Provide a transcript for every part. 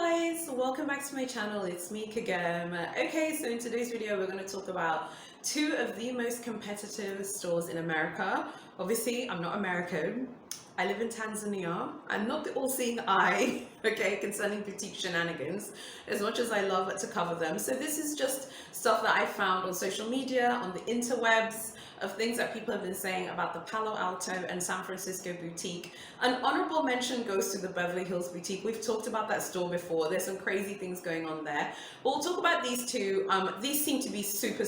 guys, welcome back to my channel. It's me Kagem. Okay, so in today's video we're going to talk about two of the most competitive stores in America. Obviously I'm not American, I live in Tanzania. I'm not the all-seeing eye, okay, concerning boutique shenanigans, as much as I love to cover them. So this is just stuff that I found on social media, on the interwebs, of things that people have been saying about the Palo Alto and San Francisco boutique. An honorable mention goes to the Beverly Hills boutique. We've talked about that store before. There's some crazy things going on there. But we'll talk about these two. These seem to be super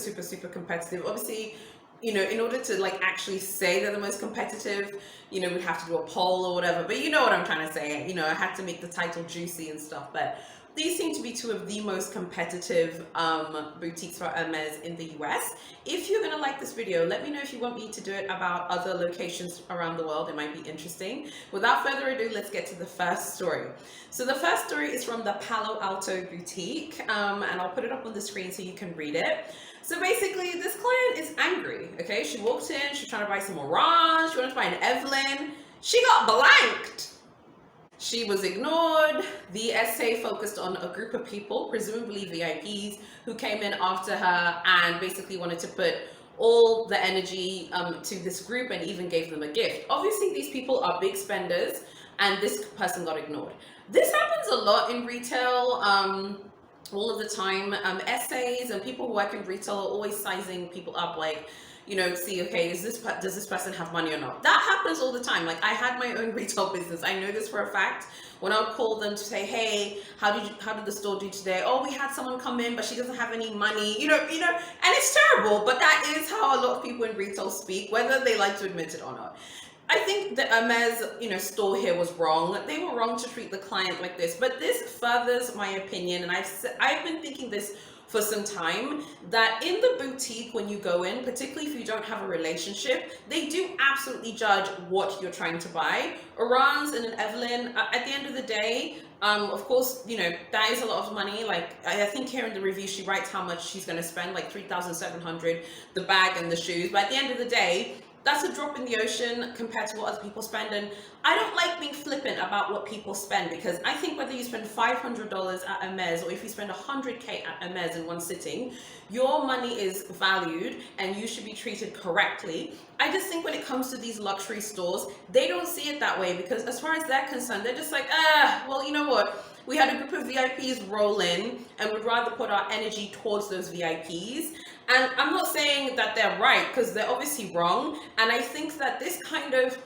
competitive. Obviously, you know, in order to like actually say they're the most competitive, you know, we'd have to do a poll or whatever. But you know what I'm trying to say. You know, I had to make the title juicy and stuff. But these seem to be two of the most competitive boutiques for Hermes in the US. If you're gonna like this video, let me know if you want me to do it about other locations around the world. It might be interesting. Without further ado, let's get to the first story. So the first story is from the Palo Alto boutique, and I'll put it up on the screen so you can read it. So basically, this client is angry, okay? She walked in, she's trying to buy some orange, she wanted to buy an Evelyn. She got blanked. She was ignored. The essay focused on a group of people, presumably VIPs, who came in after her and basically wanted to put all the energy to this group and even gave them a gift. Obviously, these people are big spenders, and this person got ignored. This happens a lot in retail. All of the time. Essays and people who work in retail are always sizing people up, like, you know, see, okay, does this person have money or not? That happens all the time. Like, I had my own retail business. I know this for a fact. When I would call them to say, hey, how did the store do today? Oh, we had someone come in, but she doesn't have any money. You know, and it's terrible, but that is how a lot of people in retail speak, whether they like to admit it or not. I think the Hermes, store here was wrong. They were wrong to treat the client like this. But this furthers my opinion, and I've been thinking this for some time, that in the boutique, when you go in, particularly if you don't have a relationship, they do absolutely judge what you're trying to buy. Orange and an Evelyn, at the end of the day, of course, that is a lot of money. Like, I think here in the review, she writes how much she's going to spend, like $3,700, the bag and the shoes. But at the end of the day, that's a drop in the ocean compared to what other people spend. And I don't like being flippant about what people spend, because I think whether you spend $500 at Hermes or if you spend $100K at Hermes in one sitting, your money is valued and you should be treated correctly. I just think when it comes to these luxury stores, they don't see it that way, because as far as they're concerned, they're just like, well, you know what? We had a group of VIPs roll in and would rather put our energy towards those VIPs. And I'm not saying that they're right, because they're obviously wrong. And I think that this kind of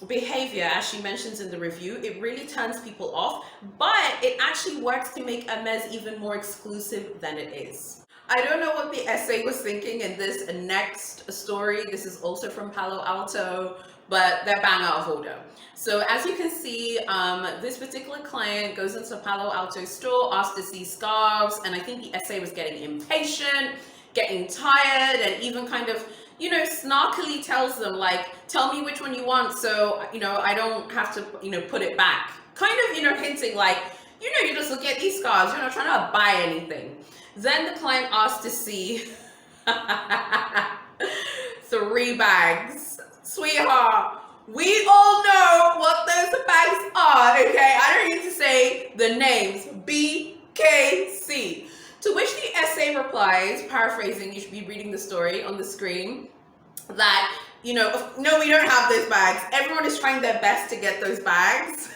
behavior, as she mentions in the review, it really turns people off, but it actually works to make Hermes even more exclusive than it is. I don't know what the essay was thinking in this next story. This is also from Palo Alto, but they're bang out of order. So as you can see, this particular client goes into Palo Alto store, asked to see scarves, and I think the essay was getting impatient, getting tired, and even kind of, snarkily tells them, like, tell me which one you want, so, I don't have to, put it back. Kind of, hinting like, you just look at these scarves, you're not trying to buy anything. Then the client asked to see 3 bags. Sweetheart, we all know what those bags are, okay? I don't need to say the names. BKC. To which the essay replies, paraphrasing, you should be reading the story on the screen, that, no, we don't have those bags. Everyone is trying their best to get those bags.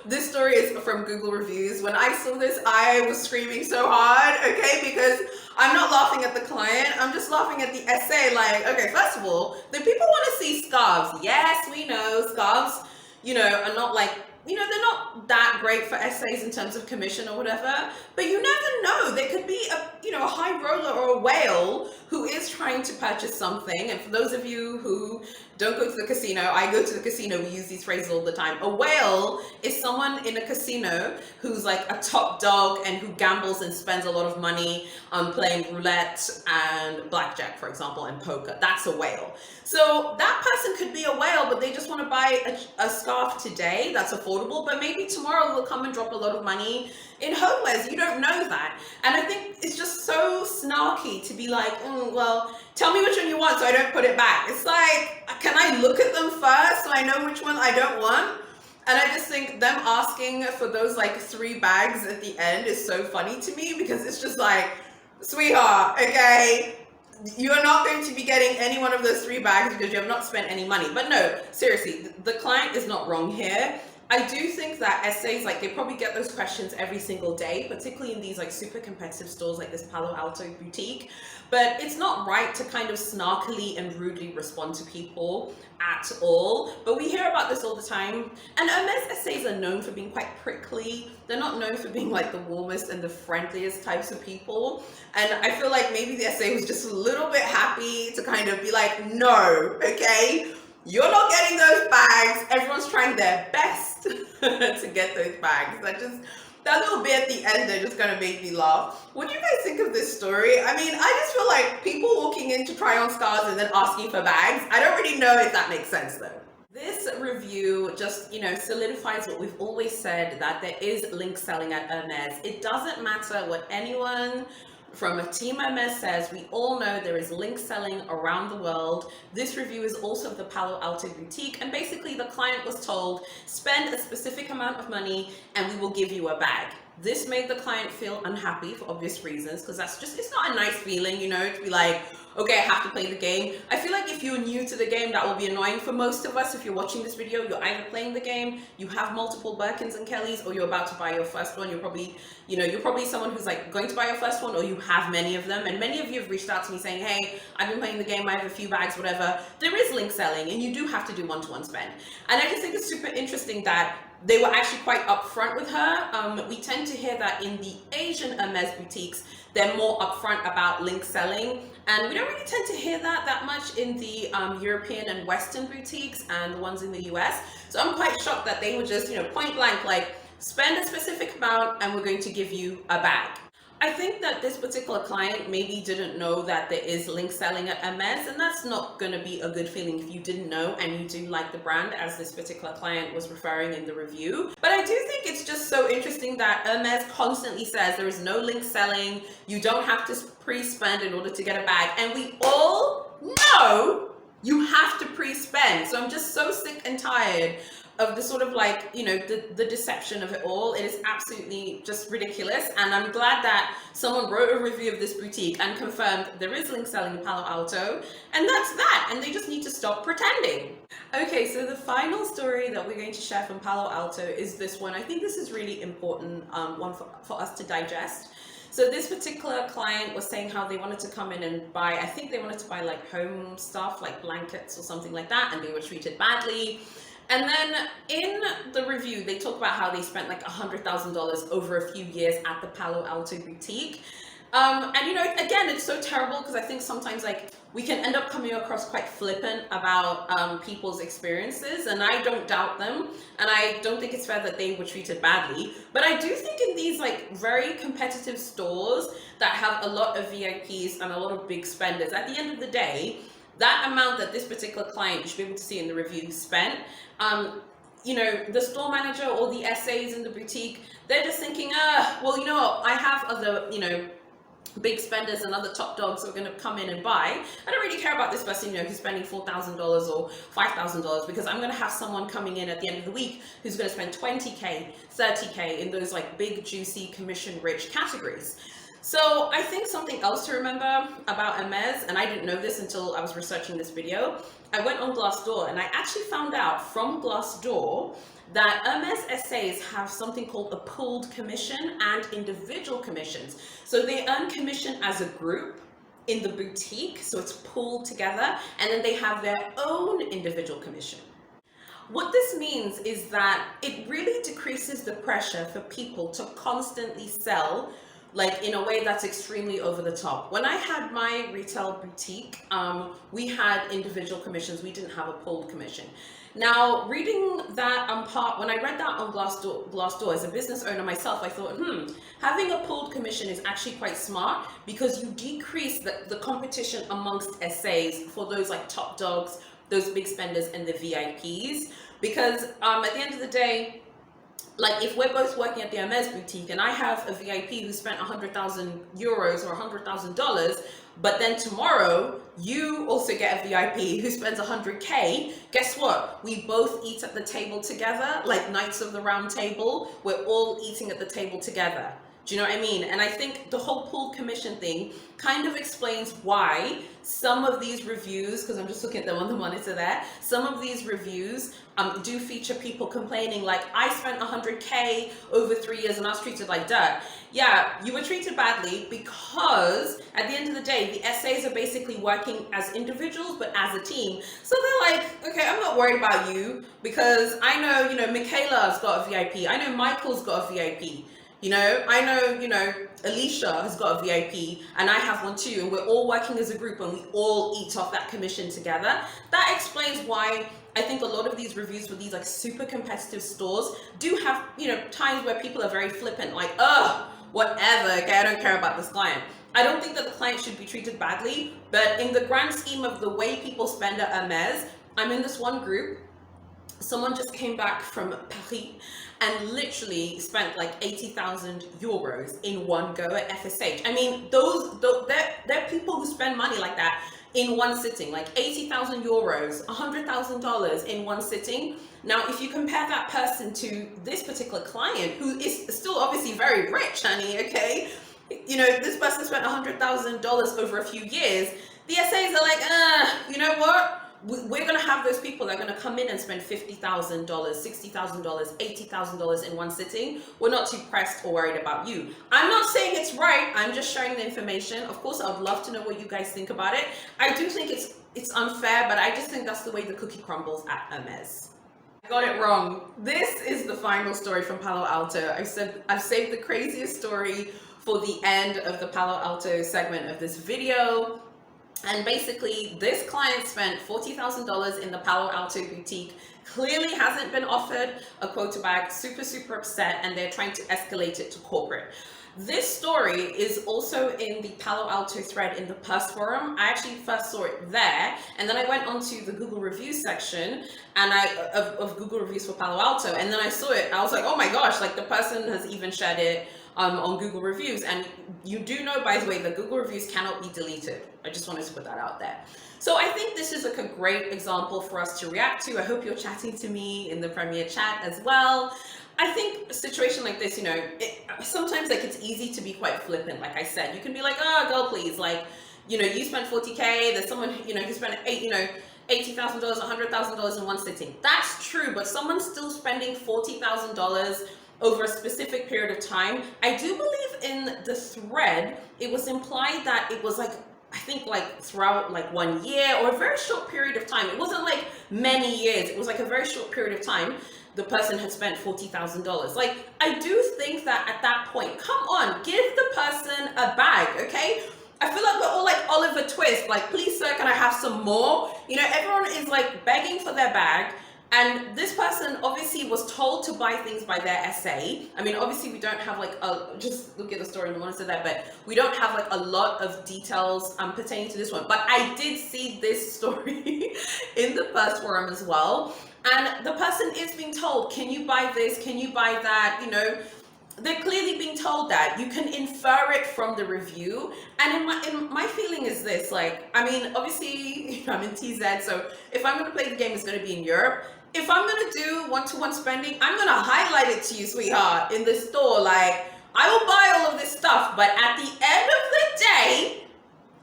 This story is from Google reviews. When I saw this, I was screaming so hard, okay, because I'm not laughing at the client, I'm just laughing at the essay. Like, okay, first of all, the people want to see scarves. Yes, we know scarves, are not like, they're not that great for essays in terms of commission or whatever, but you never know. There could be a high roller or a whale who is trying to purchase something. And for those of you who don't go to the casino, I go to the casino, we use these phrases all the time. A whale is someone in a casino who's like a top dog and who gambles and spends a lot of money on playing roulette and blackjack, for example, and poker. That's a whale. So that person could be a whale, but they just want to buy a scarf today that's affordable, but maybe tomorrow they'll come and drop a lot of money in homewares. You don't know that. And I think it's just so snarky to be like, well, tell me which one you want so I don't put it back. It's like, can I look at them first so I know which one I don't want? And I just think them asking for those like 3 bags at the end is so funny to me, because it's just like, sweetheart, okay, you're not going to be getting any one of those 3 bags because you have not spent any money. But no, seriously, the client is not wrong here. I do think that essays, like, they probably get those questions every single day, particularly in these like super competitive stores like this Palo Alto boutique. But it's not right to kind of snarkily and rudely respond to people at all. But we hear about this all the time. And Hermes essays are known for being quite prickly. They're not known for being like the warmest and the friendliest types of people. And I feel like maybe the essay was just a little bit happy to kind of be like, no, okay, you're not getting those bags. Everyone's trying their best to get those bags. That little bit at the end there just kind of made me laugh. What do you guys think of this story? I mean, I just feel like people walking in to try on scars and then asking for bags, I don't really know if that makes sense though. This review just, solidifies what we've always said, that there is link selling at Hermes. It doesn't matter what anyone from a team Hermes says, we all know there is link selling around the world. This review is also of the Palo Alto boutique, and basically the client was told, spend a specific amount of money and we will give you a bag. This made the client feel unhappy for obvious reasons, because it's not a nice feeling, to be like, okay, I have to play the game. I feel like if you're new to the game, that will be annoying for most of us. If you're watching this video, you're either playing the game, you have multiple Birkins and Kellys, or you're about to buy your first one. You're probably someone who's like going to buy your first one, or you have many of them. And many of you have reached out to me saying, hey, I've been playing the game, I have a few bags, whatever. There is link selling, and you do have to do one-to-one spend. And I just think it's super interesting that they were actually quite upfront with her. We tend to hear that in the Asian Hermes boutiques, they're more upfront about link selling. And we don't really tend to hear that much in the European and Western boutiques and the ones in the US. So I'm quite shocked that they were just, point blank, like, spend a specific amount and we're going to give you a bag. I think that this particular client maybe didn't know that there is link selling at Hermes, and that's not going to be a good feeling if you didn't know and you do like the brand, as this particular client was referring in the review. But I do think it's just so interesting that Hermes constantly says there is no link selling, you don't have to pre-spend in order to get a bag, and we all know you have to pre-spend. So I'm just so sick and tired of the sort of like, the deception of it all. It is absolutely just ridiculous. And I'm glad that someone wrote a review of this boutique and confirmed there is link selling in Palo Alto. And that's that. And they just need to stop pretending. Okay, so the final story that we're going to share from Palo Alto is this one. I think this is really important one for us to digest. So this particular client was saying how they wanted to come in and buy, I think they wanted to buy like home stuff, like blankets or something like that, and they were treated badly. And then in the review, they talk about how they spent like $100,000 over a few years at the Palo Alto boutique. And again, it's so terrible because I think sometimes like we can end up coming across quite flippant about people's experiences, and I don't doubt them, and I don't think it's fair that they were treated badly. But I do think in these like very competitive stores that have a lot of VIPs and a lot of big spenders, at the end of the day, that amount that this particular client, you should be able to see in the review, spent, the store manager or the SAs in the boutique, they're just thinking, well, I have other, big spenders and other top dogs who are going to come in and buy. I don't really care about this person, who's spending $4,000 or $5,000, because I'm going to have someone coming in at the end of the week who's going to spend 20K, 30K in those like big, juicy, commission-rich categories. So I think something else to remember about Hermes, and I didn't know this until I was researching this video, I went on Glassdoor and I actually found out from Glassdoor that Hermes SAs have something called a pooled commission and individual commissions. So they earn commission as a group in the boutique, so it's pooled together, and then they have their own individual commission. What this means is that it really decreases the pressure for people to constantly sell like in a way that's extremely over the top. When I had my retail boutique, we had individual commissions. We didn't have a pooled commission. Now, reading that when I read that on Glassdoor as a business owner myself, I thought, having a pooled commission is actually quite smart, because you decrease the competition amongst SAs for those like top dogs, those big spenders and the VIPs. Because at the end of the day, like if we're both working at the Hermes boutique and I have a VIP who spent 100,000 euros or $100,000, but then tomorrow you also get a VIP who spends 100K. Guess what? We both eat at the table together, like Knights of the Round Table. We're all eating at the table together. Do you know what I mean? And I think the whole pooled commission thing kind of explains why some of these reviews, because I'm just looking at them on the monitor there, some of these reviews do feature people complaining like, I spent 100K over 3 years and I was treated like dirt. Yeah, you were treated badly because at the end of the day, the SAs are basically working as individuals, but as a team. So they're like, okay, I'm not worried about you because I know, Michaela's got a VIP. I know Michael's got a VIP. I know, Alicia has got a VIP and I have one too, and we're all working as a group and we all eat off that commission together. That explains why I think a lot of these reviews for these like super competitive stores do have, times where people are very flippant, like, whatever, okay, I don't care about this client. I don't think that the client should be treated badly, but in the grand scheme of the way people spend at Hermes, I'm in this one group. Someone just came back from Paris and literally spent like 80,000 euros in one go at FSH. I mean, they're people who spend money like that in one sitting, like 80,000 euros, $100,000 in one sitting. Now, if you compare that person to this particular client, who is still obviously very rich, honey, okay? This person spent $100,000 over a few years. The SAs are like, you know what? We're going to have those people that are going to come in and spend $50,000, $60,000, $80,000 in one sitting. We're not too pressed or worried about you. I'm not saying it's right. I'm just sharing the information. Of course, I would love to know what you guys think about it. I do think it's unfair, but I just think that's the way the cookie crumbles at Hermes. I got it wrong. This is the final story from Palo Alto. I've saved the craziest story for the end of the Palo Alto segment of this video. And basically, this client spent $40,000 in the Palo Alto boutique, clearly hasn't been offered a quota bag, super, super upset, and they're trying to escalate it to corporate. This story is also in the Palo Alto thread in the Purse forum. I actually first saw it there, and then I went onto the Google reviews section and of Google reviews for Palo Alto, and then I saw it. I was like, oh my gosh, like the person has even shared it on Google reviews. And you do know, by the way, that Google reviews cannot be deleted. I just wanted to put that out there. So I think this is a great example for us to react to. I hope you're chatting to me in the Premier chat as well. I think a situation like this, sometimes like it's easy to be quite flippant. Like I said, you can be like, oh, girl, please, like, you spent 40K. There's someone, who spent $80,000, $100,000 in one sitting. That's true, but someone's still spending $40,000 over a specific period of time. I do believe in the thread, it was implied that it was like, I think like throughout like 1 year or a very short period of time. It wasn't like many years. It was like a very short period of time. The person had spent $40,000. Like, I do think that at that point, come on, give the person a bag, okay? I feel like we're all like Oliver Twist, like, please sir, can I have some more? Everyone is like begging for their bag. And this person obviously was told to buy things by their SA. I mean, obviously we don't have like just look at the story in the monitor there, but we don't have like a lot of details pertaining to this one. But I did see this story in the Purse forum as well. And the person is being told, can you buy this? Can you buy that? They're clearly being told that. You can infer it from the review. And in my feeling is this, like, I mean, obviously I'm in TZ, so if I'm going to play the game, it's going to be in Europe. If I'm going to do one-to-one spending, I'm going to highlight it to you, sweetheart, in the store. Like, I will buy all of this stuff, but at the end of the day,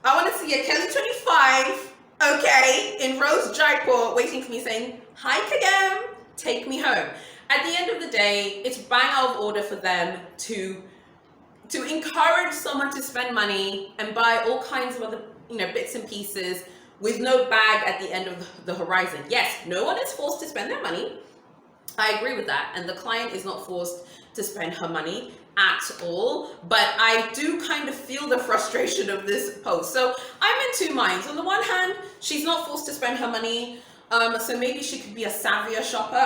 I want to see a Kelly 25, okay, in Rose Jaipur waiting for me saying, hi, Kagam, take me home. At the end of the day, it's bang out of order for them to encourage someone to spend money and buy all kinds of other, bits and pieces with no bag at the end of the horizon. Yes, no one is forced to spend their money. I agree with that. And the client is not forced to spend her money at all. But I do kind of feel the frustration of this post. So I'm in two minds. On the one hand, she's not forced to spend her money. So maybe she could be a savvier shopper.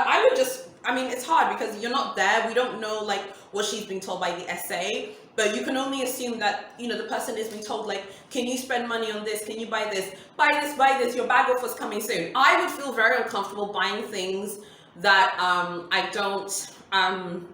I mean, it's hard because you're not there. We don't know like what she's being told by the SA, but you can only assume that, the person is being told like, can you spend money on this? Can you buy this? Buy this, buy this. Your bag offer's coming soon. I would feel very uncomfortable buying things that I don't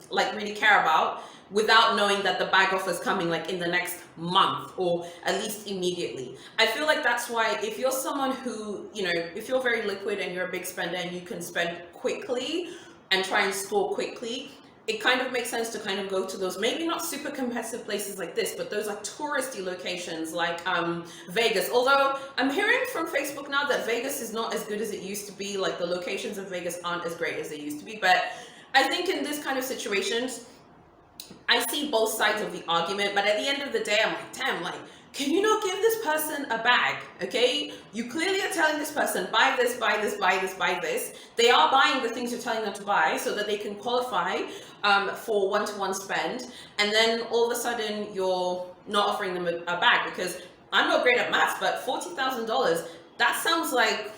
like really care about, without knowing that the bag offer is coming like in the next month or at least immediately. I feel like that's why if you're someone who, you know, if you're very liquid and you're a big spender and you can spend quickly and try and store quickly, it kind of makes sense to kind of go to those maybe not super competitive places like this, but those are touristy locations like Vegas. Although I'm hearing from Facebook now that Vegas is not as good as it used to be. Like the locations of Vegas aren't as great as they used to be. But I think in this kind of situations, I see both sides of the argument. But at the end of the day, I'm like, damn, like, can you not give this person a bag? Okay, you clearly are telling this person, buy this, buy this, buy this, buy this. They are buying the things you're telling them to buy so that they can qualify for one-to-one spend, and then all of a sudden you're not offering them a bag. Because I'm not great at maths, but $40,000, that sounds like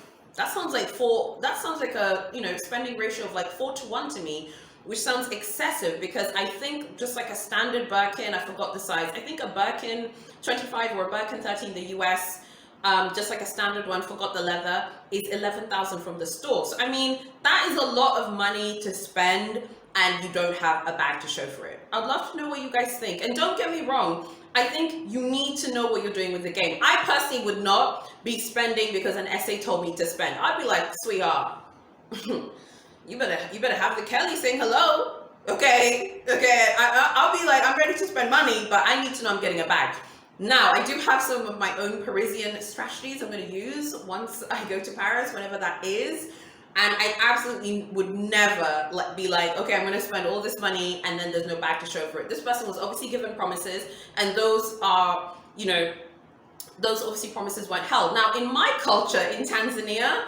a, you know, spending ratio of like 4-to-1 to me, which sounds excessive. Because I think just like a standard Birkin, I forgot the size, I think a Birkin 25 or a Birkin 30 in the US, just like a standard one, forgot the leather, is 11,000 from the store. So I mean, that is a lot of money to spend and you don't have a bag to show for it. I'd love to know what you guys think. And don't get me wrong, I think you need to know what you're doing with the game. I personally would not be spending because an SA told me to spend. I'd be like, sweetheart, you better have the Kelly saying hello. Okay. I'll be like, I'm ready to spend money, but I need to know I'm getting a bag. Now, I do have some of my own Parisian strategies I'm going to use once I go to Paris, whenever that is. And I absolutely would never be like, okay, I'm going to spend all this money and then there's no bag to show for it. This person was obviously given promises, and those are, you know, those obviously promises weren't held. Now, in my culture in Tanzania,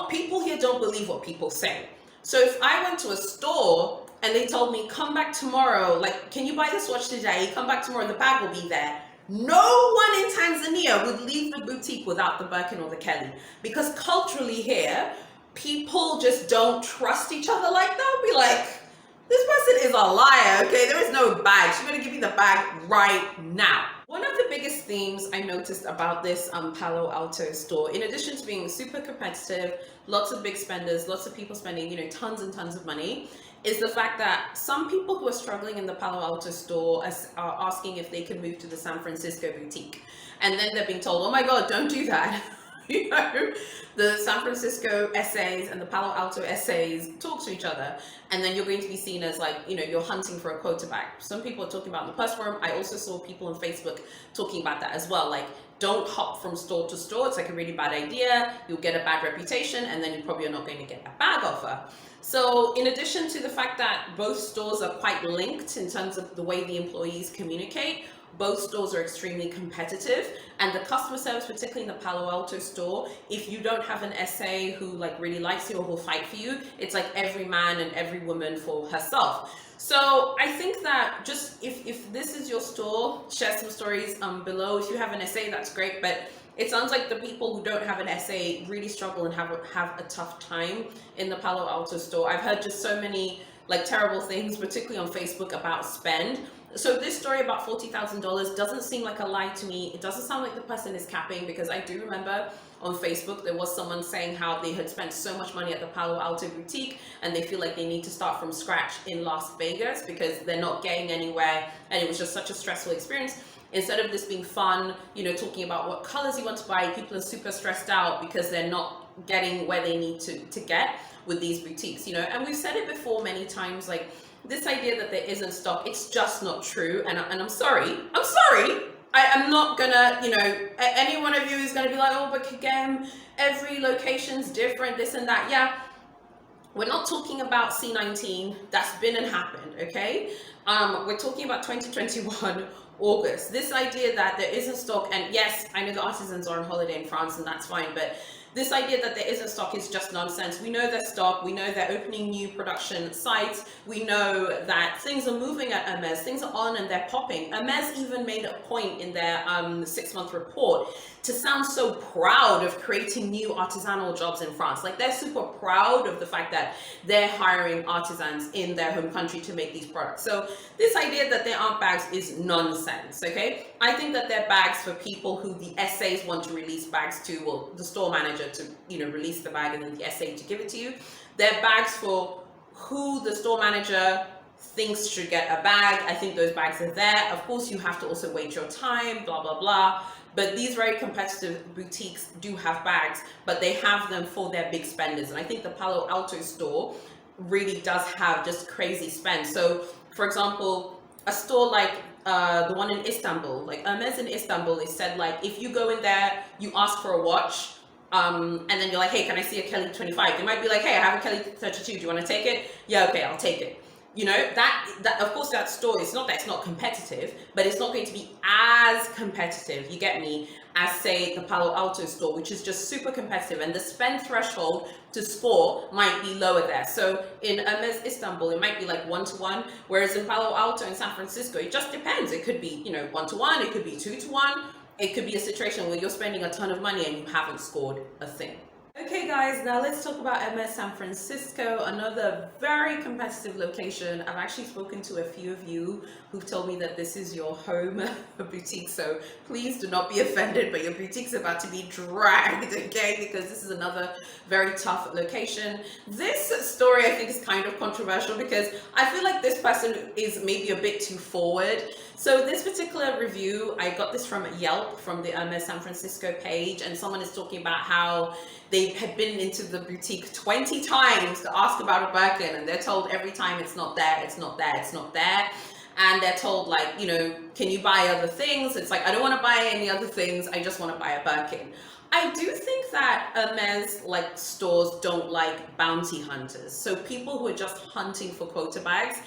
people here don't believe what people say. So if I went to a store and they told me, come back tomorrow, like, can you buy this watch today? Come back tomorrow, the bag will be there. No one in Tanzania would leave the boutique without the Birkin or the Kelly, because culturally here, people just don't trust each other like that. Be like, this person is a liar, okay? There is no bag. She's gonna give you the bag right now. One of the biggest themes I noticed about this Palo Alto store, in addition to being super competitive, lots of big spenders, lots of people spending, you know, tons and tons of money, is the fact that some people who are struggling in the Palo Alto store are asking if they can move to the San Francisco boutique. And then they're being told, oh my God, don't do that. You know, the San Francisco SAs and the Palo Alto SAs talk to each other, and then you're going to be seen as like, you know, you're hunting for a quota bag. Some people are talking about the plus form. I also saw people on Facebook talking about that as well. Like, don't hop from store to store. It's like a really bad idea. You'll get a bad reputation, and then you probably are not going to get a bag offer. So in addition to the fact that both stores are quite linked in terms of the way the employees communicate, both stores are extremely competitive, and the customer service, particularly in the Palo Alto store, if you don't have an SA who like really likes you or will fight for you, it's like every man and every woman for herself. So I think that just if this is your store, share some stories below. If you have an SA, that's great, but it sounds like the people who don't have an SA really struggle and have a tough time in the Palo Alto store. I've heard just so many like terrible things, particularly on Facebook, about spend. So this story about $40,000 doesn't seem like a lie to me. It doesn't sound like the person is capping, because I do remember on Facebook there was someone saying how they had spent so much money at the Palo Alto boutique and they feel like they need to start from scratch in Las Vegas because they're not getting anywhere, and it was just such a stressful experience. Instead of this being fun, you know, talking about what colors you want to buy, people are super stressed out because they're not getting where they need to get with these boutiques, you know. And we've said it before many times, like, this idea that there isn't stock, it's just not true. And I'm sorry. I'm not gonna, you know, any one of you is gonna be like, oh, but again, every location's different, this and that. Yeah, we're not talking about C19. That's been and happened, okay? We're talking about 2021 August. This idea that there isn't stock, and yes, I know the artisans are on holiday in France and that's fine, but this idea that there isn't stock is just nonsense. We know there's stock. We know they're opening new production sites. We know that things are moving at Hermes. Things are on and they're popping. Hermes even made a point in their 6-month report to sound so proud of creating new artisanal jobs in France. Like, they're super proud of the fact that they're hiring artisans in their home country to make these products. So this idea that there aren't bags is nonsense, okay? I think that they're bags for people who the SAs want to release bags to, or the store manager to, you know, release the bag and then the SA to give it to you. They're bags for who the store manager thinks should get a bag. I think those bags are there. Of course, you have to also wait your time, blah, blah, blah. But these very competitive boutiques do have bags, but they have them for their big spenders. And I think the Palo Alto store really does have just crazy spend. So, for example, a store like the one in Istanbul, like Hermes in Istanbul, they said like if you go in there, you ask for a watch, and then you're like, hey, can I see a Kelly 25? They might be like, hey, I have a Kelly 32. Do you want to take it? Yeah, okay, I'll take it. You know, that of course that store, it's not that it's not competitive, but it's not going to be as competitive, you get me, as say the Palo Alto store, which is just super competitive, and the spend threshold to score might be lower there. So in Hermes Istanbul, it might be like 1-to-1, whereas in Palo Alto in San Francisco, it just depends. It could be, you know, 1-to-1, it could be 2-to-1, it could be a situation where you're spending a ton of money and you haven't scored a thing. Okay guys, now let's talk about Hermes San Francisco, another very competitive location. I've actually spoken to a few of you who've told me that this is your home boutique, so please do not be offended, but your boutique's about to be dragged, okay, because this is another very tough location. This story I think is kind of controversial because I feel like this person is maybe a bit too forward. So this particular review, I got this from Yelp, from the Hermes San Francisco page, and someone is talking about how they had been into the boutique 20 times to ask about a Birkin, and they're told every time it's not there, it's not there, it's not there. And they're told like, you know, can you buy other things? It's like, I don't want to buy any other things, I just want to buy a Birkin. I do think that Hermes like stores don't like bounty hunters, so people who are just hunting for quota bags.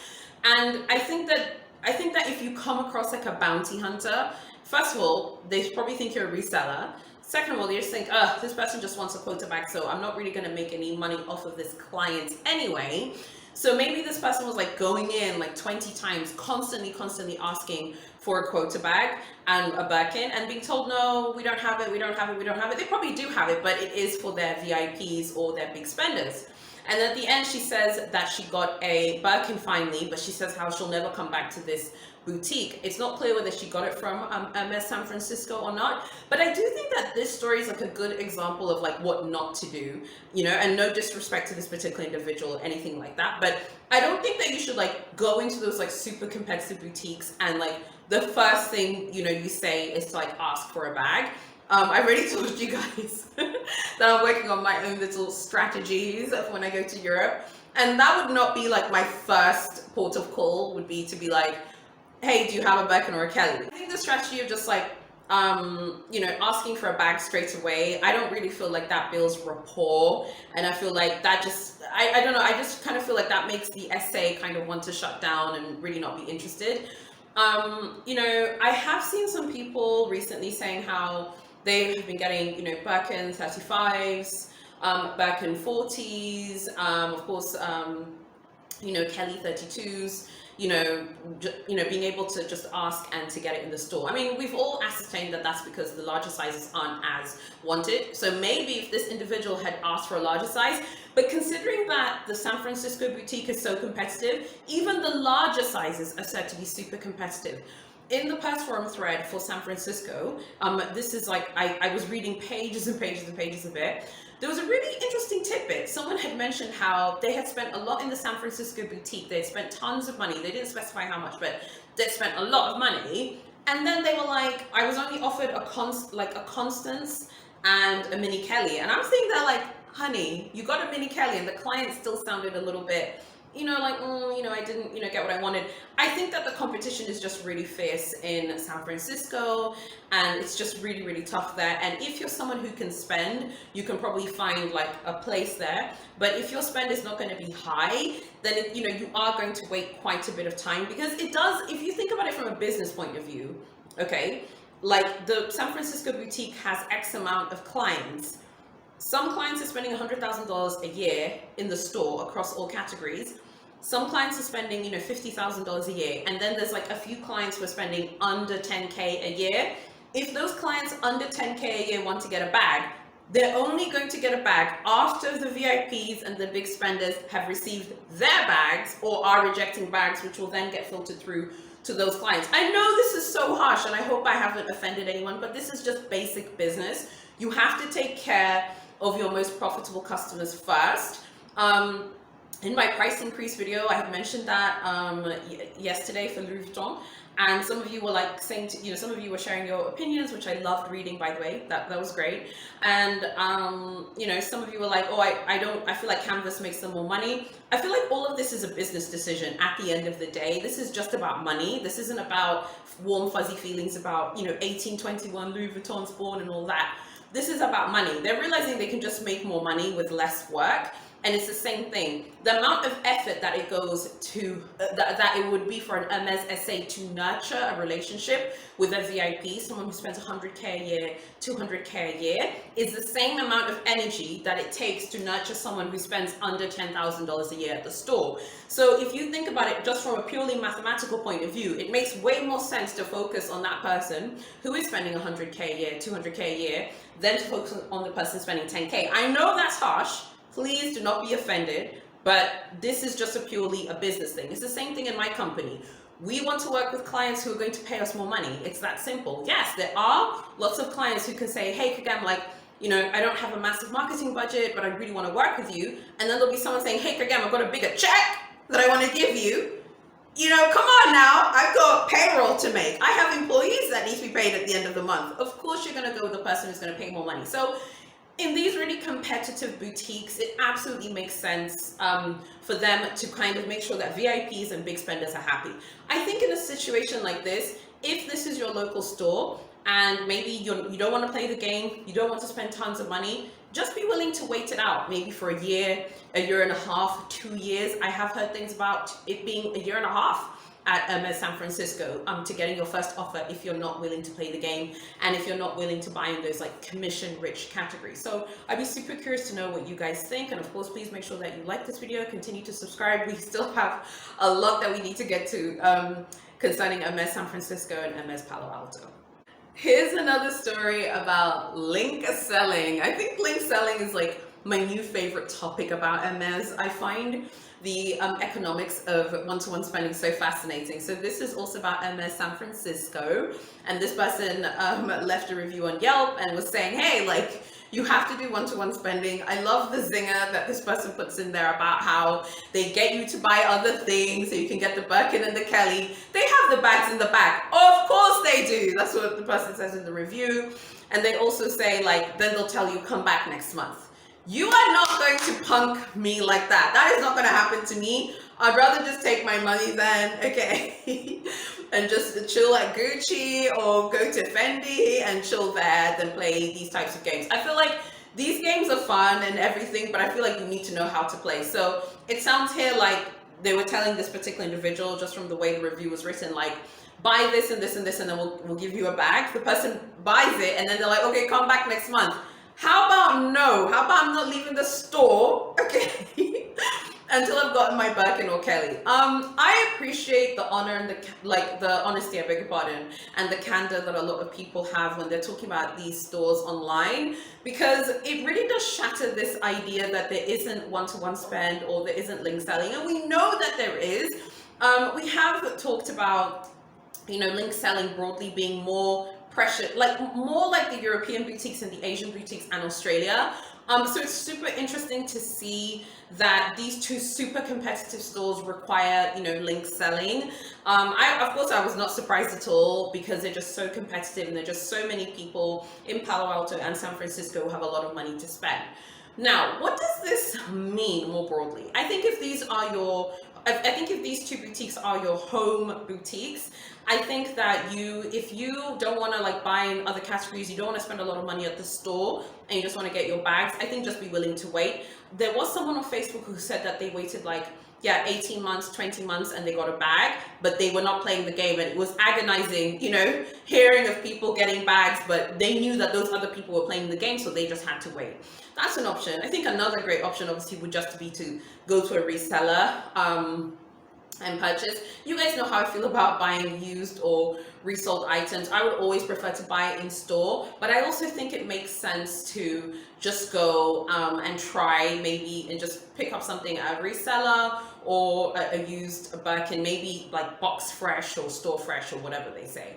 And I think that if you come across like a bounty hunter, first of all, they probably think you're a reseller. Second of all, they just think, this person just wants a quota bag, so I'm not really going to make any money off of this client anyway. So maybe this person was like going in like 20 times, constantly asking for a quota bag and a Birkin, and being told, no, we don't have it, we don't have it, we don't have it. They probably do have it, but it is for their VIPs or their big spenders. And at the end, she says that she got a Birkin finally, but she says how she'll never come back to this boutique. It's not clear whether she got it from Hermes San Francisco or not, but I do think that this story is like a good example of like what not to do, you know, and no disrespect to this particular individual or anything like that, but I don't think that you should like go into those like super competitive boutiques and like the first thing, you know, you say is to like ask for a bag. I already told you guys that I'm working on my own little strategies of when I go to Europe, and that would not be like my first port of call, would be to be like, hey, do you have a Birkin or a Kelly? I think the strategy of just like, you know, asking for a bag straight away, I don't really feel like that builds rapport, and I feel like that just, I don't know, I just kind of feel like that makes the SA kind of want to shut down and really not be interested. You know, I have seen some people recently saying how they have been getting, you know, Birkin 35s, Birkin 40s, of course, you know, Kelly 32s, you know, being able to just ask and to get it in the store. I mean, we've all ascertained that that's because the larger sizes aren't as wanted. So maybe if this individual had asked for a larger size, but considering that the San Francisco boutique is so competitive, even the larger sizes are said to be super competitive. In the past forum thread for San Francisco, this is like, I was reading pages and pages and pages of it. There was a really interesting tidbit. Someone had mentioned how they had spent a lot in the San Francisco boutique. They had spent tons of money. They didn't specify how much, but they spent a lot of money. And then they were like, I was only offered a Constance and a Mini Kelly. And I'm thinking that like, honey, you got a Mini Kelly, and the client still sounded a little bit, you know, like, you know, I didn't, you know, get what I wanted. I think that the competition is just really fierce in San Francisco, and it's just really, really tough there. And if you're someone who can spend, you can probably find like a place there. But if your spend is not going to be high, then it, you know, you are going to wait quite a bit of time, because it does, if you think about it from a business point of view, okay, like the San Francisco boutique has X amount of clients. Some clients are spending $100,000 a year in the store across all categories. Some clients are spending, you know, $50,000 a year. And then there's like a few clients who are spending under 10K a year. If those clients under 10K a year want to get a bag, they're only going to get a bag after the VIPs and the big spenders have received their bags or are rejecting bags, which will then get filtered through to those clients. I know this is so harsh, and I hope I haven't offended anyone, but this is just basic business. You have to take care of your most profitable customers first. in my price increase video, I had mentioned that yesterday for Louis Vuitton, and some of you were like saying, some of you were sharing your opinions, which I loved reading, by the way. That was great. And some of you were like, oh, I feel like Canvas makes them more money. I feel like all of this is a business decision at the end of the day. This is just about money. This isn't about warm fuzzy feelings about 1821 Louis Vuitton's born and all that. This is about money. They're realizing they can just make more money with less work. And it's the same thing. The amount of effort that it goes to, that it would be for an Hermes SA to nurture a relationship with a VIP, someone who spends 100K a year, 200K a year, is the same amount of energy that it takes to nurture someone who spends under $10,000 a year at the store. So if you think about it just from a purely mathematical point of view, it makes way more sense to focus on that person who is spending 100K a year, 200K a year, than to focus on the person spending 10K. I know that's harsh. Please do not be offended, but this is just purely a business thing. It's the same thing in my company. We want to work with clients who are going to pay us more money. It's that simple. Yes, there are lots of clients who can say, hey, Kagam, I don't have a massive marketing budget, but I really want to work with you. And then there'll be someone saying, hey, Kagam, I've got a bigger check that I want to give you. Come on now, I've got payroll to make. I have employees that need to be paid at the end of the month. Of course, you're going to go with the person who's going to pay more money. So in these really competitive boutiques, it absolutely makes sense for them to kind of make sure that VIPs and big spenders are happy. I think in a situation like this, if this is your local store and maybe you don't want to play the game, you don't want to spend tons of money, just be willing to wait it out, maybe for a year and a half, 2 years. I have heard things about it being a year and a half at Hermes San Francisco to getting your first offer if you're not willing to play the game and if you're not willing to buy in those like commission rich categories. So I'd be super curious to know what you guys think, and of course please make sure that you like this video, continue to subscribe. We still have a lot that we need to get to concerning Hermes San Francisco and Hermes Palo Alto. Here's another story about link selling. I think link selling is like my new favorite topic about Hermes. I find the economics of one-to-one spending so fascinating. So this is also about Hermes San Francisco, and this person left a review on Yelp and was saying, hey, you have to do one-to-one spending. I love the zinger that this person puts in there about how they get you to buy other things so you can get the Birkin and the Kelly. They have the bags in the back. Of course they do. That's what the person says in the review. And they also say then they'll tell you, come back next month. You are not going to punk me like that. That is not going to happen to me. I'd rather just take my money then, okay, and just chill at Gucci or go to Fendi and chill there than play these types of games. I feel like these games are fun and everything, but I feel like you need to know how to play. So it sounds here like they were telling this particular individual, just from the way the review was written, buy this and this and this, and then we'll give you a bag. The person buys it and then they're like, okay, come back next month. How about no? How about I'm not leaving the store, okay, until I've gotten my Birkin or Kelly? I appreciate the honor and the honesty, I beg your pardon, and the candor that a lot of people have when they're talking about these stores online, because it really does shatter this idea that there isn't one-to-one spend or there isn't link selling, and we know that there is. We have talked about, link selling broadly being more pressure, more like the European boutiques and the Asian boutiques and Australia. So it's super interesting to see that these two super competitive stores require, link selling. Of course, I was not surprised at all, because they're just so competitive and there are just so many people in Palo Alto and San Francisco who have a lot of money to spend. Now, what does this mean more broadly? I think if these two boutiques are your home boutiques, I think that if you don't want to buy in other categories, you don't want to spend a lot of money at the store, and you just want to get your bags, I think just be willing to wait. There was someone on Facebook who said that they waited 18 months, 20 months, and they got a bag, but they were not playing the game, and it was agonizing, hearing of people getting bags, but they knew that those other people were playing the game, so they just had to wait. That's an option. I think another great option obviously would just be to go to a reseller and purchase. You guys know how I feel about buying used or resold items. I would always prefer to buy it in store, but I also think it makes sense to just go and try maybe and just pick up something at a reseller or a used Birkin, maybe box fresh or store fresh or whatever they say.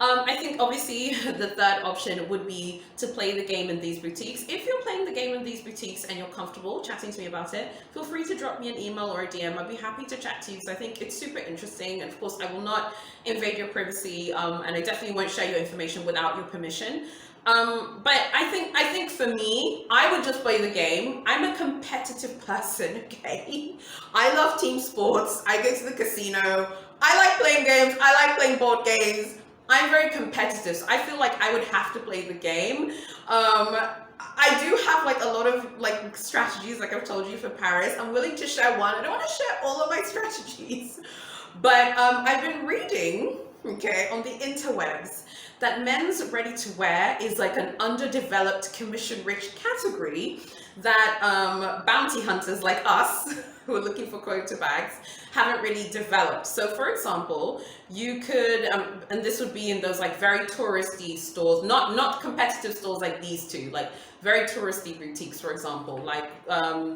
I think obviously the third option would be to play the game in these boutiques. If you're playing the game in these boutiques and you're comfortable chatting to me about it, feel free to drop me an email or a DM. I'd be happy to chat to you because I think it's super interesting. And of course, I will not invade your privacy, and I definitely won't share your information without your permission. But I think for me, I would just play the game. I'm a competitive person, okay? I love team sports. I go to the casino. I like playing games. I like playing board games. I'm very competitive, so I feel like I would have to play the game. I do have like a lot of like strategies, like I've told you, for Paris. I'm willing to share one. I don't want to share all of my strategies, but I've been reading, okay, on the interwebs that men's ready to wear is like an underdeveloped commission rich category that bounty hunters like us who are looking for quota bags haven't really developed. So for example, you could, and this would be in those like very touristy stores, not competitive stores like these two, like very touristy boutiques, for example, like,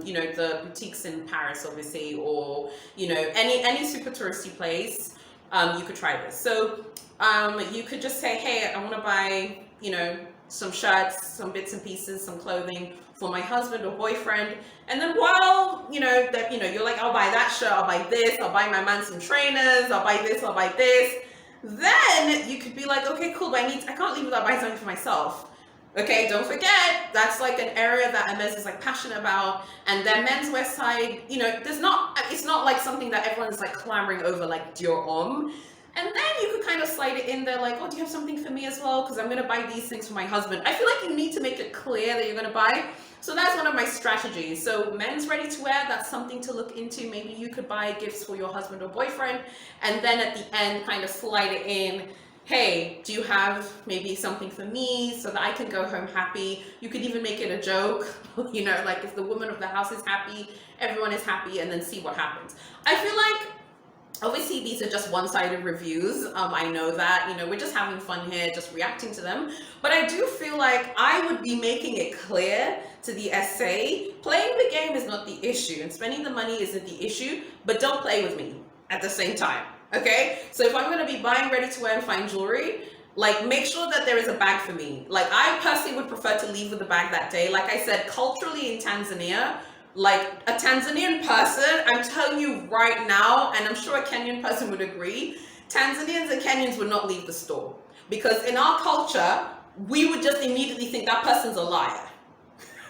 you know, the boutiques in Paris, obviously, or, you know, any super touristy place, you could try this. So you could just say, hey, I want to buy, you know, some shirts, some bits and pieces, some clothing for my husband or boyfriend. And then while, you know, that, you know, you're like, I'll buy that shirt, I'll buy this, I'll buy my man some trainers, I'll buy this, I'll buy this. Then you could be like, okay, cool, but I can't leave without buying something for myself. Okay, don't forget, that's like an area that Hermes is like passionate about, and their menswear side, you know, it's not like something that everyone's like clamoring over like Dior Homme. And then you could kind of slide it in there like, oh, do you have something for me as well? Because I'm going to buy these things for my husband. I feel like you need to make it clear that you're going to buy. So that's one of my strategies. So men's ready to wear, that's something to look into. Maybe you could buy gifts for your husband or boyfriend. And then at the end, kind of slide it in. Hey, do you have maybe something for me so that I can go home happy? You could even make it a joke, you know, like if the woman of the house is happy, everyone is happy, and then see what happens. I feel like, obviously, these are just one-sided reviews. I know that, you know, we're just having fun here, just reacting to them. But I do feel like I would be making it clear to the SA, playing the game is not the issue, and spending the money isn't the issue, but don't play with me at the same time, okay? So if I'm gonna be buying ready-to-wear and fine jewelry, like, make sure that there is a bag for me. Like, I personally would prefer to leave with a bag that day. Like I said, culturally in Tanzania, like a Tanzanian person, I'm telling you right now, and I'm sure a Kenyan person would agree, Tanzanians and Kenyans would not leave the store. Because in our culture, we would just immediately think that person's a liar.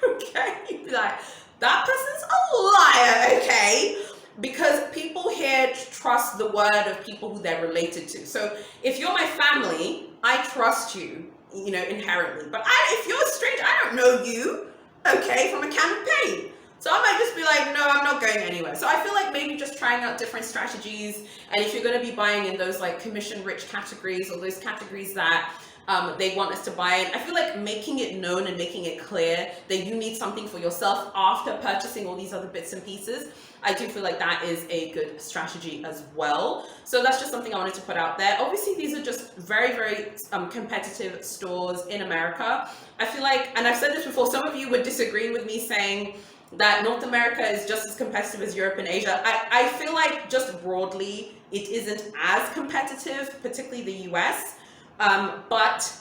Okay? You'd be like, that person's a liar, okay? Because people here trust the word of people who they're related to. So if you're my family, I trust you, you know, inherently. But if you're a stranger, I don't know you, okay, from a campaign. So I might just be like, no, I'm not going anywhere. So I feel like maybe just trying out different strategies. And if you're going to be buying in those like commission rich categories or those categories that they want us to buy in, I feel like making it known and making it clear that you need something for yourself after purchasing all these other bits and pieces, I do feel like that is a good strategy as well. So that's just something I wanted to put out there. Obviously, these are just very, very competitive stores in America. I feel like, and I've said this before, some of you would disagree with me saying that North America is just as competitive as Europe and Asia. I feel like just broadly, it isn't as competitive, particularly the US. But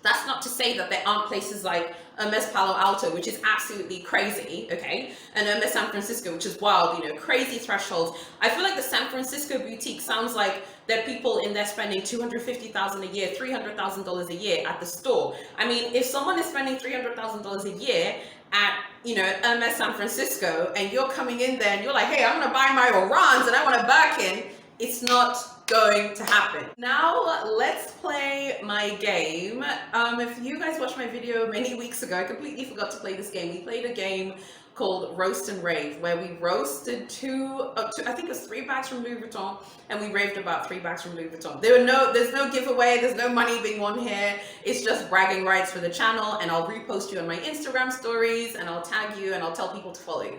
that's not to say that there aren't places like Hermes Palo Alto, which is absolutely crazy, okay? And Hermes San Francisco, which is wild, you know, crazy thresholds. I feel like the San Francisco boutique sounds like there are people in there spending $250,000 a year, $300,000 a year at the store. I mean, if someone is spending $300,000 a year at, you know, Hermes San Francisco, and you're coming in there and you're like, hey, I'm gonna buy my Orans and I want a Birkin, it's not going to happen. Now let's play my game. If you guys watched my video many weeks ago, I completely forgot to play this game. We played a game called Roast and Rave, where we roasted I think it was 3 bags from Louis Vuitton, and we raved about 3 bags from Louis Vuitton. There's no giveaway, there's no money being won here. It's just bragging rights for the channel, and I'll repost you on my Instagram stories, and I'll tag you, and I'll tell people to follow you.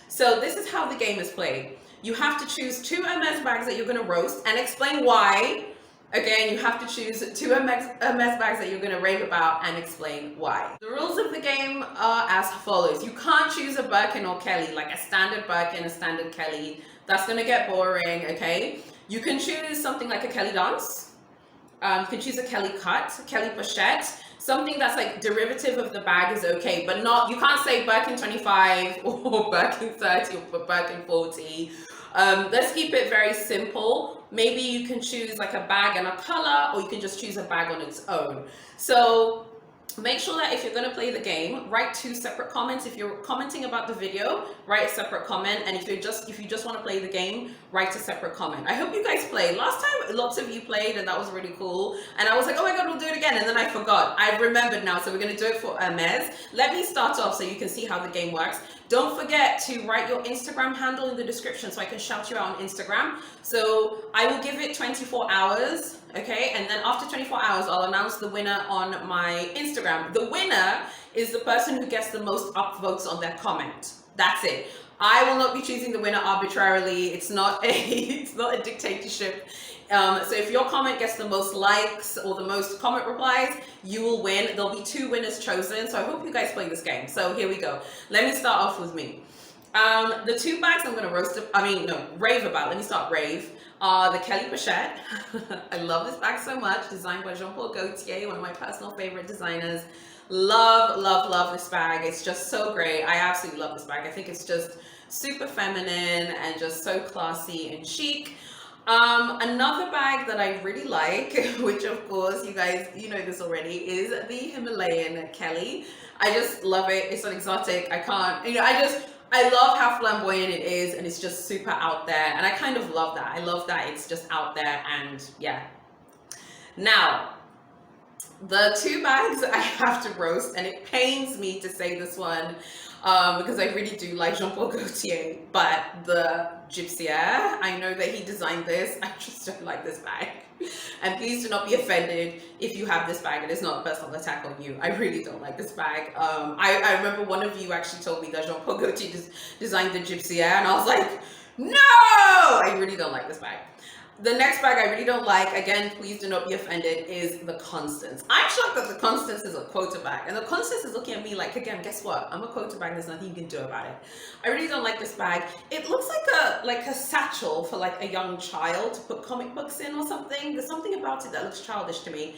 So this is how the game is played. You have to choose 2 Hermes bags that you're going to roast and explain why. Again, you have to choose 2 Hermes bags that you're going to rave about and explain why. The rules of the game are as follows. You can't choose a Birkin or Kelly, like a standard Birkin, a standard Kelly. That's going to get boring, okay? You can choose something like a Kelly dance, You can choose a Kelly cut, Kelly pochette. Something that's like derivative of the bag is okay, but not, you can't say Birkin 25 or Birkin 30 or Birkin 40. Let's keep it very simple. Maybe you can choose like a bag and a color, or you can just choose a bag on its own. So make sure that if you're going to play the game, write 2 separate comments. If you're commenting about the video, write a separate comment, and if you just want to play the game, write a separate comment. I hope you guys played. Last time lots of you played and that was really cool, and I was like, oh my god, we'll do it again, and then I forgot. I remembered now, so we're going to do it for Hermes. Let me start off so you can see how the game works. Don't forget to write your Instagram handle in the description so I can shout you out on Instagram. So I will give it 24 hours, okay? And then after 24 hours, I'll announce the winner on my Instagram. The winner is the person who gets the most upvotes on their comment. That's it. I will not be choosing the winner arbitrarily. It's not a dictatorship. So if your comment gets the most likes or the most comment replies, you will win. There'll be 2 winners chosen. So I hope you guys play this game. So here we go. Let me start off with me. The 2 bags I'm going to rave about. Let me start rave. The Kelly pochette. I love this bag so much. Designed by Jean-Paul Gaultier, one of my personal favorite designers. Love, love, love this bag. It's just so great. I absolutely love this bag. I think it's just super feminine and just so classy and chic. Another bag that I really like, which of course you guys, you know this already, is the Himalayan Kelly. I just love it. It's an exotic. I love how flamboyant it is, and it's just super out there, and I kind of love that. I love that it's just out there, and yeah. Now, the 2 bags I have to roast, and it pains me to say this one, because I really do like Jean-Paul Gaultier, but the Gypsiere, I know that he designed this. I just don't like this bag. And please do not be offended if you have this bag and it's not a personal attack on you. I really don't like this bag. I remember one of you actually told me that Jean-Paul Gaultier designed the Gypsiere, and I was like, no! I really don't like this bag. The next bag I really don't like, again, please do not be offended, is the Constance. I'm shocked that the Constance is a quota bag. And the Constance is looking at me like, again, guess what? I'm a quota bag, there's nothing you can do about it. I really don't like this bag. It looks like a satchel for like a young child to put comic books in or something. There's something about it that looks childish to me.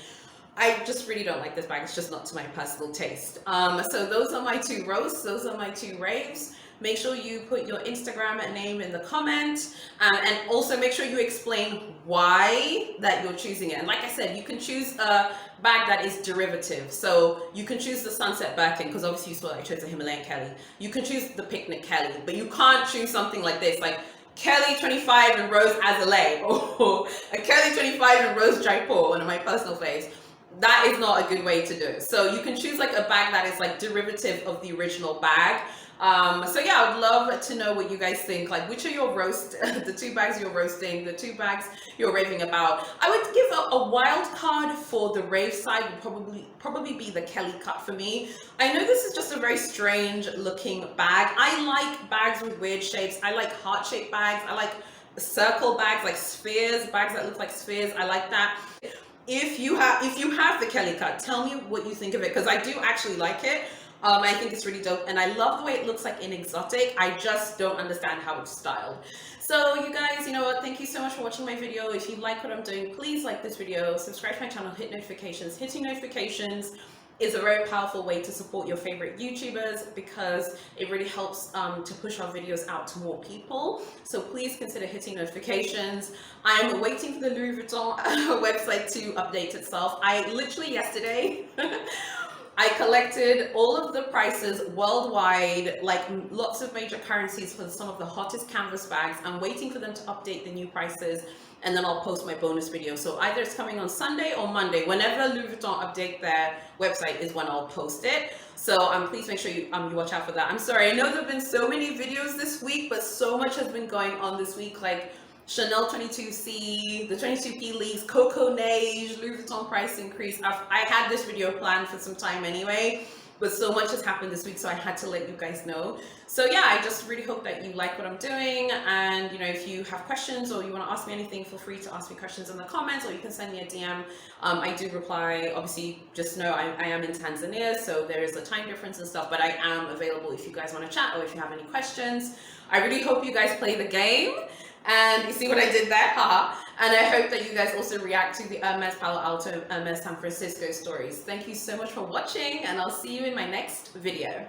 I just really don't like this bag. It's just not to my personal taste. So those are my 2 roasts. Those are my 2 raves. Make sure you put your Instagram name in the comment, and also make sure you explain why that you're choosing it. And like I said, you can choose a bag that is derivative. So you can choose the Sunset Birkin, because obviously you saw I chose the Himalayan Kelly. You can choose the Picnic Kelly, but you can't choose something like this, like Kelly 25 and Rose Azalea, or a Kelly 25 and Rose Jaipur, one of my personal faves. That is not a good way to do it. So you can choose like a bag that is like derivative of the original bag. So yeah, I would love to know what you guys think. Like, which are your the 2 bags you're roasting, the 2 bags you're raving about. I would give a wild card for the rave side would probably be the Kelly cut for me. I know this is just a very strange looking bag. I like bags with weird shapes. I like heart-shaped bags. I like circle bags, like spheres, bags that look like spheres. I like that. If you have the Kelly cut, tell me what you think of it, because I do actually like it. I think it's really dope, and I love the way it looks like in exotic. I just don't understand how it's styled. So you guys, you know what, thank you so much for watching my video. If you like what I'm doing, please like this video, subscribe to my channel, hit notifications. Hitting notifications is a very powerful way to support your favorite YouTubers, because it really helps to push our videos out to more people. So please consider hitting notifications. I'm waiting for the Louis Vuitton website to update itself. I literally yesterday I collected all of the prices worldwide, like lots of major currencies, for some of the hottest canvas bags. I'm waiting for them to update the new prices, and then I'll post my bonus video. So either it's coming on Sunday or Monday. Whenever Louis Vuitton update their website is when I'll post it. So please make sure you watch out for that. I'm sorry, I know there have been so many videos this week, but so much has been going on this week, like Chanel 22C, the 22P leaks, Coco Neige, Louis Vuitton price increase. I had this video planned for some time anyway, but so much has happened this week, so I had to let you guys know. So yeah, I just really hope that you like what I'm doing, and you know, if you have questions or you want to ask me anything, feel free to ask me questions in the comments, or you can send me a DM. I do reply. Obviously, just know I am in Tanzania, so there is a time difference and stuff, but I am available if you guys want to chat or if you have any questions. I really hope you guys play the game. And you see what I did there? Haha. And I hope that you guys also react to the Hermes Palo Alto and Hermes San Francisco stories. Thank you so much for watching, and I'll see you in my next video.